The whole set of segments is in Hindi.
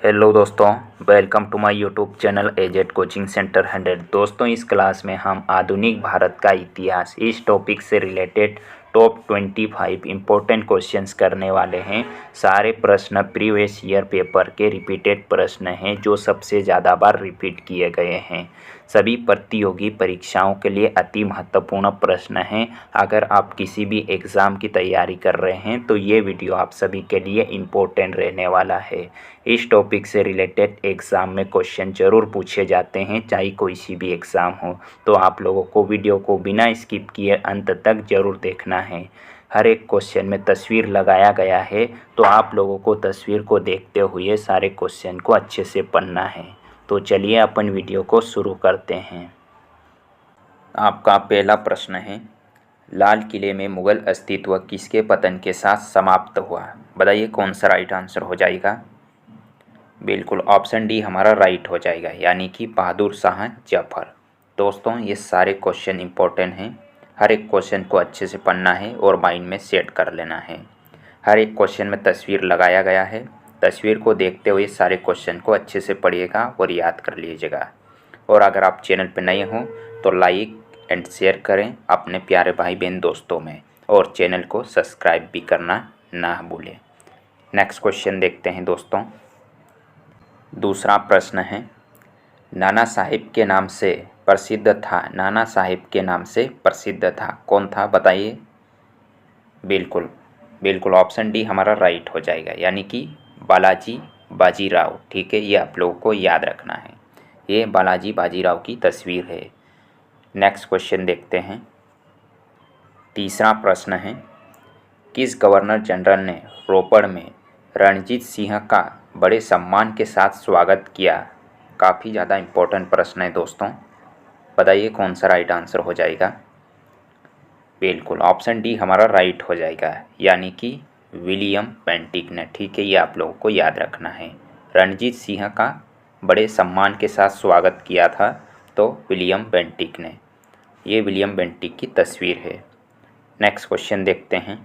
हेलो दोस्तों, welcome to my YouTube channel AZ coaching centre 100। दोस्तों, इस क्लास में हम आधुनिक भारत का इतिहास इस टॉपिक से रिलेटेड टॉप 25 इम्पोर्टेंट क्वेश्चंस करने वाले हैं। सारे प्रश्न प्रीवियस ईयर पेपर के रिपीटेड प्रश्न हैं जो सबसे ज़्यादा बार रिपीट किए गए हैं। सभी प्रतियोगी परीक्षाओं के लिए अति महत्वपूर्ण प्रश्न हैं। अगर आप किसी भी एग्ज़ाम की तैयारी कर रहे हैं तो ये वीडियो आप सभी के लिए इम्पोर्टेंट रहने वाला है। इस टॉपिक से रिलेटेड एग्ज़ाम में क्वेश्चन ज़रूर पूछे जाते हैं, चाहे कोई सी भी एग्ज़ाम हो। तो आप लोगों को वीडियो को बिना स्किप किए अंत तक ज़रूर देखना है। हर एक क्वेश्चन में तस्वीर लगाया गया है, तो आप लोगों को तस्वीर को देखते हुए सारे क्वेश्चन को अच्छे से पढ़ना है। तो चलिए अपन वीडियो को शुरू करते हैं। आपका पहला प्रश्न है, लाल किले में मुग़ल अस्तित्व किसके पतन के साथ समाप्त हुआ? बताइए कौन सा राइट आंसर हो जाएगा। बिल्कुल ऑप्शन डी हमारा राइट हो जाएगा, यानी कि बहादुर शाह जफर। दोस्तों, ये सारे क्वेश्चन इंपॉर्टेंट हैं। हर एक क्वेश्चन को अच्छे से पढ़ना है और माइंड में सेट कर लेना है। हर एक क्वेश्चन में तस्वीर लगाया गया है। तस्वीर को देखते हुए सारे क्वेश्चन को अच्छे से पढ़िएगा और याद कर लीजिएगा। और अगर आप चैनल पर नए हों तो लाइक एंड शेयर करें अपने प्यारे भाई बहन दोस्तों में, और चैनल को सब्सक्राइब भी करना ना भूलें। नेक्स्ट क्वेश्चन देखते हैं दोस्तों। दूसरा प्रश्न है, नाना साहिब के नाम से प्रसिद्ध था। नाना साहिब के नाम से प्रसिद्ध था, कौन था बताइए। बिल्कुल बिल्कुल ऑप्शन डी हमारा राइट हो जाएगा, यानी कि बालाजी बाजीराव। ठीक है, ये आप लोगों को याद रखना है। ये बालाजी बाजीराव की तस्वीर है। नेक्स्ट क्वेश्चन देखते हैं। तीसरा प्रश्न है, किस गवर्नर जनरल ने रोपड़ में रणजीत सिंह का बड़े सम्मान के साथ स्वागत किया? काफ़ी ज़्यादा इम्पोर्टेंट प्रश्न है दोस्तों। बताइए कौन सा राइट आंसर हो जाएगा। बिल्कुल ऑप्शन डी हमारा राइट हो जाएगा, यानी कि विलियम बेंटिक ने। ठीक है, ये आप लोगों को याद रखना है। रणजीत सिंह का बड़े सम्मान के साथ स्वागत किया था तो विलियम बेंटिक ने। ये विलियम बेंटिक की तस्वीर है। नेक्स्ट क्वेश्चन देखते हैं।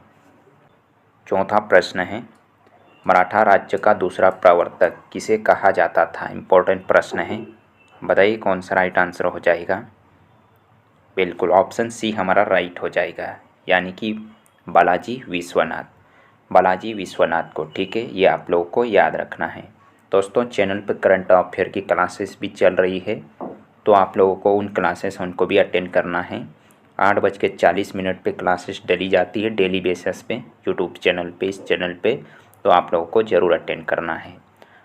चौथा प्रश्न है, मराठा राज्य का दूसरा प्रवर्तक किसे कहा जाता था? इम्पोर्टेंट प्रश्न है। बताइए कौन सा राइट आंसर हो जाएगा। बिल्कुल ऑप्शन सी हमारा राइट हो जाएगा, यानी कि बालाजी विश्वनाथ। बालाजी विश्वनाथ को। ठीक है, ये आप लोगों को याद रखना है। दोस्तों, चैनल पर करंट अफेयर की क्लासेस भी चल रही है, तो आप लोगों को उन क्लासेस उनको भी अटेंड करना है। 8:40 पे क्लासेस डली जाती है डेली बेसिस पे यूट्यूब चैनल पे, इस चैनल पे। तो आप लोगों को ज़रूर अटेंड करना है।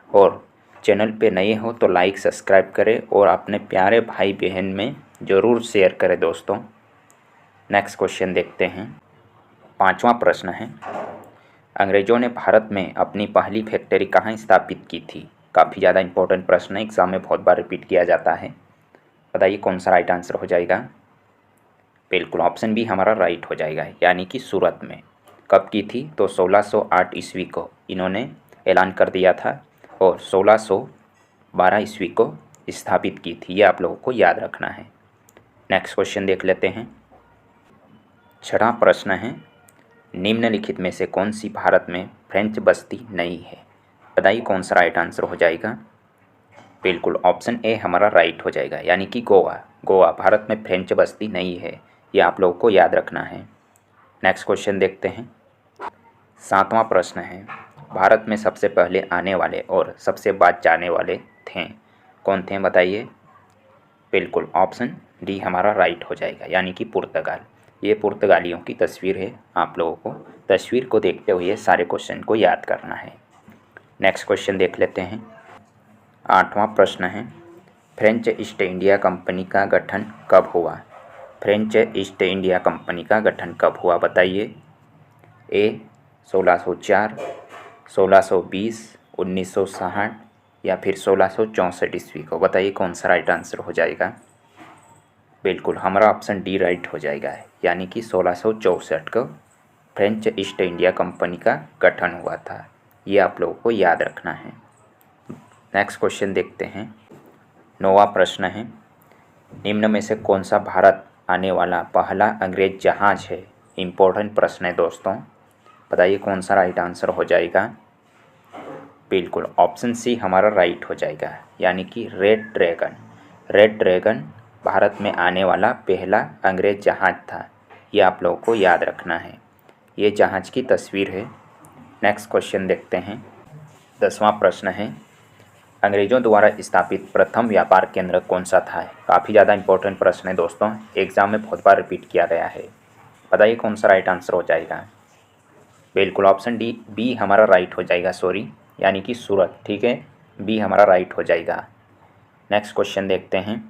और चैनल पे नए हो तो लाइक सब्सक्राइब करें और अपने प्यारे भाई बहन में ज़रूर शेयर करें दोस्तों। नेक्स्ट क्वेश्चन देखते हैं। पांचवा प्रश्न है, अंग्रेज़ों ने भारत में अपनी पहली फैक्ट्री कहाँ स्थापित की थी? काफ़ी ज़्यादा इंपॉर्टेंट प्रश्न है, एग्ज़ाम में बहुत बार रिपीट किया जाता है। बताइए कौन सा राइट आंसर हो जाएगा। बिल्कुल ऑप्शन बी हमारा राइट हो जाएगा, यानी कि सूरत में। कब की थी? तो 1608 ईस्वी को इन्होंने ऐलान कर दिया था और 1612 ईस्वी को स्थापित की थी। ये आप लोगों को याद रखना है। नेक्स्ट क्वेश्चन देख लेते हैं। छठा प्रश्न है, निम्नलिखित में से कौन सी भारत में फ्रेंच बस्ती नहीं है? बताइए कौन सा राइट आंसर हो जाएगा। बिल्कुल ऑप्शन ए हमारा राइट हो जाएगा, यानी कि गोवा। गोवा भारत में फ्रेंच बस्ती नहीं है, ये आप लोगों को याद रखना है। नेक्स्ट क्वेश्चन देखते हैं। सातवां प्रश्न है, भारत में सबसे पहले आने वाले और सबसे बाद जाने वाले थे, कौन थे बताइए। बिल्कुल ऑप्शन डी हमारा राइट हो जाएगा, यानी कि पुर्तगाल। ये पुर्तगालियों की तस्वीर है। आप लोगों को तस्वीर को देखते हुए सारे क्वेश्चन को याद करना है। नेक्स्ट क्वेश्चन देख लेते हैं। आठवां प्रश्न है, फ्रेंच ईस्ट इंडिया कंपनी का गठन कब हुआ? फ्रेंच ईस्ट इंडिया कंपनी का गठन कब हुआ बताइए। ए 1604, 1620, 1960 या फिर 1664 ईस्वी को। बताइए कौन सा राइट आंसर हो जाएगा। बिल्कुल हमारा ऑप्शन डी राइट हो जाएगा, यानी कि 1664 को फ्रेंच ईस्ट इंडिया कंपनी का गठन हुआ था। ये आप लोगों को याद रखना है। नेक्स्ट क्वेश्चन देखते हैं। 9वां प्रश्न है, निम्न में से कौन सा भारत आने वाला पहला अंग्रेज जहाज है? इम्पोर्टेंट प्रश्न है दोस्तों। बताइए कौन सा राइट आंसर हो जाएगा। बिल्कुल ऑप्शन सी हमारा राइट हो जाएगा, यानी कि red dragon. Red dragon Bharat में आने वाला पहला अंग्रेज जहाज था, ये आप लोगों को याद रखना है। ये जहाज की तस्वीर है। नेक्स्ट क्वेश्चन देखते हैं। 10वां प्रश्न है, अंग्रेजों द्वारा स्थापित प्रथम व्यापार केंद्र कौन सा था? काफ़ी ज़्यादा इंपॉर्टेंट प्रश्न है दोस्तों, एग्जाम में बहुत बार रिपीट किया गया है। बताइए कौन सा राइट आंसर हो जाएगा। बिल्कुल ऑप्शन डी बी हमारा राइट हो जाएगा, सॉरी, यानी कि सूरत। ठीक है, बी हमारा राइट हो जाएगा। नेक्स्ट क्वेश्चन देखते हैं।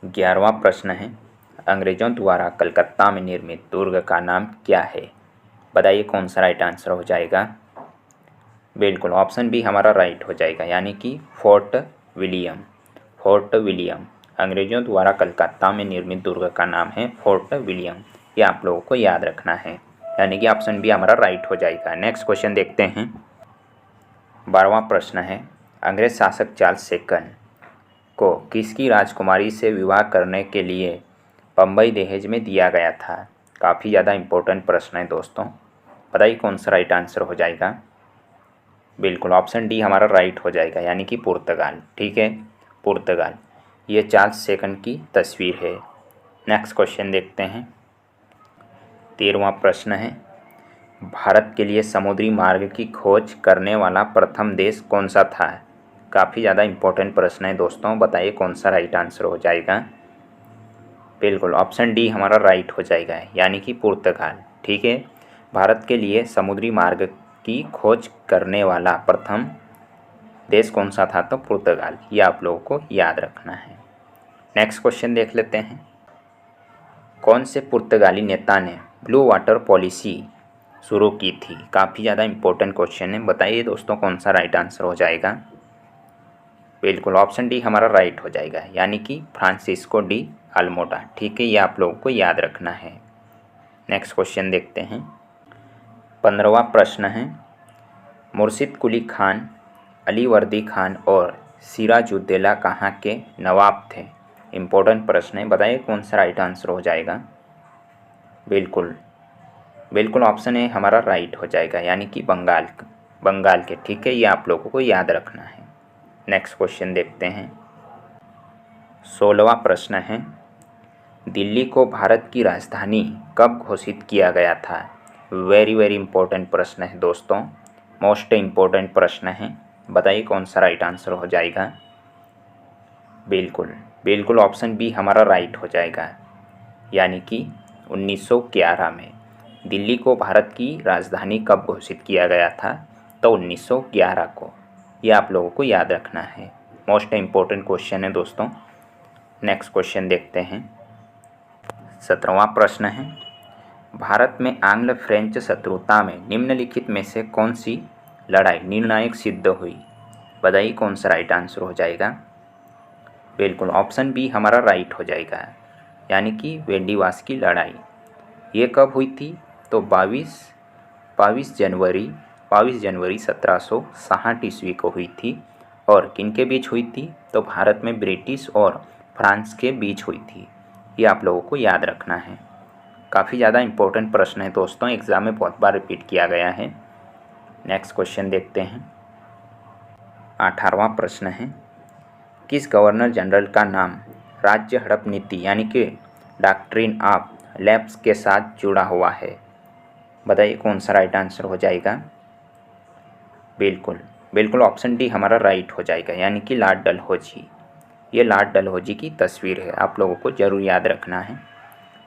11वां प्रश्न है, अंग्रेजों द्वारा कलकत्ता में निर्मित दुर्ग का नाम क्या है? बताइए कौन सा राइट आंसर हो जाएगा। बिल्कुल ऑप्शन बी हमारा राइट हो जाएगा, यानी कि फोर्ट विलियम। फोर्ट विलियम अंग्रेजों द्वारा कलकत्ता में निर्मित दुर्ग का नाम है फोर्ट विलियम। ये आप लोगों को याद रखना है, यानी कि ऑप्शन बी हमारा राइट हो जाएगा। नेक्स्ट क्वेश्चन देखते हैं। 12वां प्रश्न है, अंग्रेज शासक चार्ल्स सेकंड को किसकी राजकुमारी से विवाह करने के लिए बम्बई दहेज में दिया गया था? काफ़ी ज़्यादा इंपॉर्टेंट प्रश्न है दोस्तों, बताइए कौन सा राइट आंसर हो जाएगा। बिल्कुल ऑप्शन डी हमारा राइट हो जाएगा, यानी कि पुर्तगाल। ठीक है, पुर्तगाल। ये चार्ल्स सेकंड की तस्वीर है। नेक्स्ट क्वेश्चन देखते हैं। 13वां प्रश्न है, भारत के लिए समुद्री मार्ग की खोज करने वाला प्रथम देश कौन सा था? काफ़ी ज़्यादा इंपॉर्टेंट प्रश्न है दोस्तों, बताइए कौन सा राइट आंसर हो जाएगा। बिल्कुल ऑप्शन डी हमारा राइट हो जाएगा, यानी कि पुर्तगाल। ठीक है, भारत के लिए समुद्री मार्ग की खोज करने वाला प्रथम देश कौन सा था? तो पुर्तगाल। ये आप लोगों को याद रखना है। नेक्स्ट क्वेश्चन देख लेते हैं। कौन से पुर्तगाली नेता ने ब्लू वाटर पॉलिसी शुरू की थी? काफ़ी ज़्यादा इंपॉर्टेंट क्वेश्चन है, बताइए दोस्तों कौन सा राइट आंसर हो जाएगा। बिल्कुल ऑप्शन डी हमारा राइट हो जाएगा, यानी कि फ्रांसिस्को डी अल्मोडा। ठीक है, ये आप लोगों को याद रखना है। नेक्स्ट क्वेश्चन देखते हैं। 15वां प्रश्न है, मुर्शिद कुली खान, अलीवर्दी खान और सिराजुद्दौला कहाँ के नवाब थे? इम्पोर्टेंट प्रश्न है, बताइए कौन सा राइट आंसर हो जाएगा। बिल्कुल ऑप्शन ए हमारा राइट हो जाएगा, यानी कि बंगाल के। ठीक है, ये आप लोगों को याद रखना है। नेक्स्ट क्वेश्चन देखते हैं। 16वां प्रश्न है, दिल्ली को भारत की राजधानी कब घोषित किया गया था? वेरी वेरी इंपॉर्टेंट प्रश्न है दोस्तों, मोस्ट इम्पोर्टेंट प्रश्न है, बताइए कौन सा राइट आंसर हो जाएगा। बिल्कुल ऑप्शन बी हमारा राइट हो जाएगा, यानी कि 1911 में। दिल्ली को भारत की राजधानी कब घोषित किया गया था? तो 1911 को। ये आप लोगों को याद रखना है, मोस्ट इम्पोर्टेंट क्वेश्चन है दोस्तों। नेक्स्ट क्वेश्चन देखते हैं। 17वां प्रश्न है, भारत में आंग्ल फ्रेंच शत्रुता में निम्नलिखित में से कौन सी लड़ाई निर्णायक सिद्ध हुई? बताइए कौन सा राइट आंसर हो जाएगा। बिल्कुल ऑप्शन बी हमारा राइट हो जाएगा, यानी कि वेंडीवास की लड़ाई। ये कब हुई थी? तो 22 जनवरी 1760 ईस्वी को हुई थी। और किन के बीच हुई थी? तो भारत में ब्रिटिश और फ्रांस के बीच हुई थी। ये आप लोगों को याद रखना है। काफ़ी ज़्यादा इंपॉर्टेंट प्रश्न है दोस्तों, एग्ज़ाम में बहुत बार रिपीट किया गया है। नेक्स्ट क्वेश्चन देखते हैं। 18वां प्रश्न है, किस गवर्नर जनरल का नाम राज्य हड़प नीति यानी कि डॉक्ट्रिन ऑफ लैप्स के साथ जुड़ा हुआ है? बताइए कौन सा राइट आंसर हो जाएगा। बिल्कुल ऑप्शन डी हमारा राइट हो जाएगा, यानी कि लॉर्ड डलहौजी। ये लॉर्ड डलहौजी की तस्वीर है, आप लोगों को ज़रूर याद रखना है।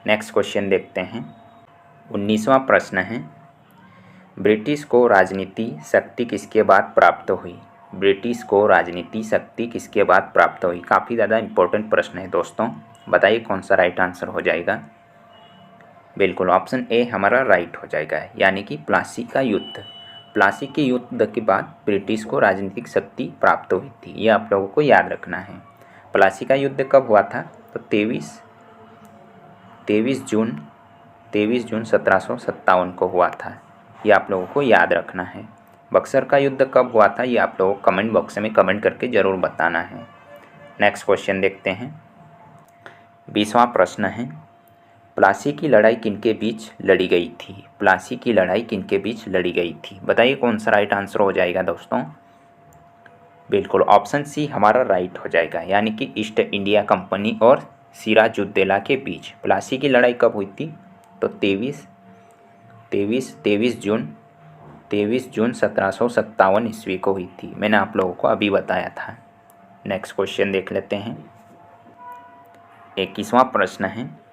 नेक्स्ट क्वेश्चन देखते हैं। 19वां प्रश्न है, ब्रिटिश को राजनीति शक्ति किसके बाद प्राप्त हुई? ब्रिटिश को राजनीति शक्ति किसके बाद प्राप्त हुई? काफ़ी ज़्यादा इंपॉर्टेंट प्रश्न है दोस्तों, बताइए कौन सा राइट आंसर हो जाएगा। बिल्कुल ऑप्शन ए हमारा राइट हो जाएगा, यानी कि प्लासी का युद्ध। प्लासी के युद्ध के बाद ब्रिटिश को राजनीतिक शक्ति प्राप्त हुई थी, ये आप लोगों को याद रखना है। प्लासी का युद्ध कब हुआ था? तो 23 जून 1757 को हुआ था, ये आप लोगों को याद रखना है। बक्सर का युद्ध कब हुआ था? ये आप लोगों को कमेंट बॉक्स में कमेंट करके ज़रूर बताना है। नेक्स्ट क्वेश्चन देखते हैं। 20वां प्रश्न है, प्लासी की लड़ाई किनके बीच लड़ी गई थी? प्लासी की लड़ाई किनके बीच लड़ी गई थी? बताइए कौन सा राइट आंसर हो जाएगा दोस्तों? बिल्कुल ऑप्शन सी हमारा राइट हो जाएगा, यानी कि ईस्ट इंडिया कंपनी और सिराजुद्दौला के बीच प्लासी की लड़ाई कब हुई थी? तो 23 जून 1757 ईस्वी को हुई थी। मैंने आप लोगों को अभी बताया था। नेक्स्ट क्वेश्चन देख लेते हैं। 21वां प्रश्न है,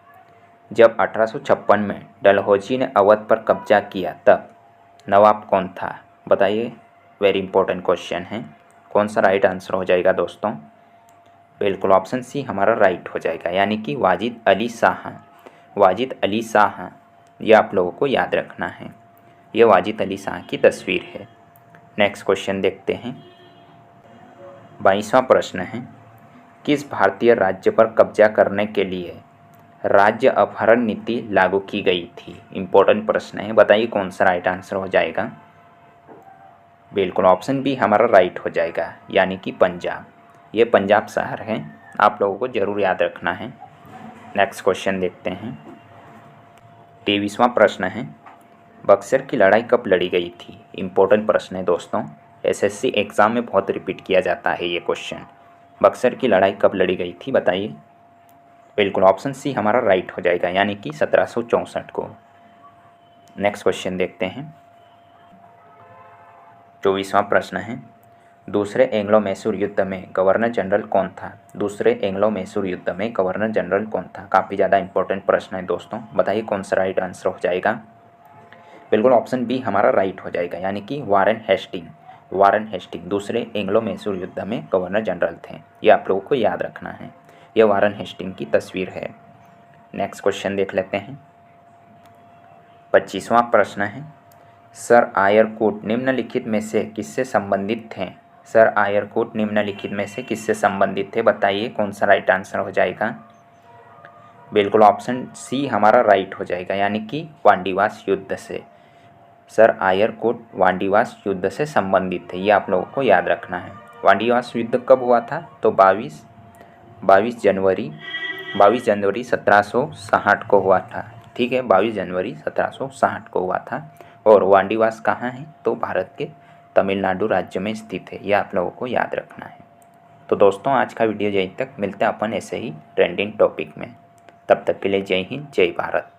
जब 1856 में डलहौजी ने अवध पर कब्जा किया तब नवाब कौन था? बताइए, वेरी इंपॉर्टेंट क्वेश्चन है। कौन सा राइट आंसर हो जाएगा दोस्तों? बिल्कुल ऑप्शन सी हमारा राइट हो जाएगा, यानी कि वाजिद अली शाह। वाजिद अली शाह, ये आप लोगों को याद रखना है। ये वाजिद अली शाह की तस्वीर है। नेक्स्ट क्वेश्चन देखते हैं। 22वां प्रश्न है, किस भारतीय राज्य पर कब्जा करने के लिए राज्य अपहरण नीति लागू की गई थी? इंपॉर्टेंट प्रश्न है, बताइए कौन सा राइट आंसर हो जाएगा? बिल्कुल ऑप्शन बी हमारा राइट हो जाएगा, यानी कि पंजाब। ये पंजाब शहर है, आप लोगों को ज़रूर याद रखना है। नेक्स्ट क्वेश्चन देखते हैं। 23वां प्रश्न है, बक्सर की लड़ाई कब लड़ी गई थी? इंपॉर्टेंट प्रश्न है दोस्तों, एसएससी एग्ज़ाम में बहुत रिपीट किया जाता है ये क्वेश्चन। बक्सर की लड़ाई कब लड़ी गई थी बताइए? बिल्कुल ऑप्शन सी हमारा राइट हो जाएगा, यानी कि 1764 को। नेक्स्ट क्वेश्चन देखते हैं। 24वां प्रश्न है, दूसरे एंग्लो मैसूर युद्ध में गवर्नर जनरल कौन था? दूसरे एंग्लो मैसूर युद्ध में गवर्नर जनरल कौन था? काफ़ी ज़्यादा इंपॉर्टेंट प्रश्न है दोस्तों, बताइए कौन सा राइट आंसर हो जाएगा? बिल्कुल ऑप्शन बी हमारा राइट हो जाएगा, यानी कि वारेन हेस्टिंग। वारेन हेस्टिंग दूसरे एंग्लो मैसूर युद्ध में गवर्नर जनरल थे। ये आप लोगों को याद रखना है। ये वारेन हेस्टिंग की तस्वीर है। नेक्स्ट क्वेश्चन देख लेते हैं। 25वां प्रश्न है, सर आयर कोट निम्नलिखित में से किससे संबंधित थे? सर आयर कोट निम्नलिखित में से किससे संबंधित थे? बताइए कौन सा राइट आंसर हो जाएगा? बिल्कुल ऑप्शन सी हमारा राइट हो जाएगा, यानी कि वांडीवास युद्ध से। सर आयर कोट वांडीवास युद्ध से संबंधित थे, ये आप लोगों को याद रखना है। वांडीवास युद्ध कब हुआ था? तो 22 जनवरी 1760 को हुआ था। ठीक है, 22 जनवरी 1760 को हुआ था। और वांडीवास कहाँ है? तो भारत के तमिलनाडु राज्य में स्थित है, यह आप लोगों को याद रखना है। तो दोस्तों आज का वीडियो यहीं तक, मिलते हैं अपन ऐसे ही ट्रेंडिंग टॉपिक में। तब तक के लिए जय हिंद, जय भारत।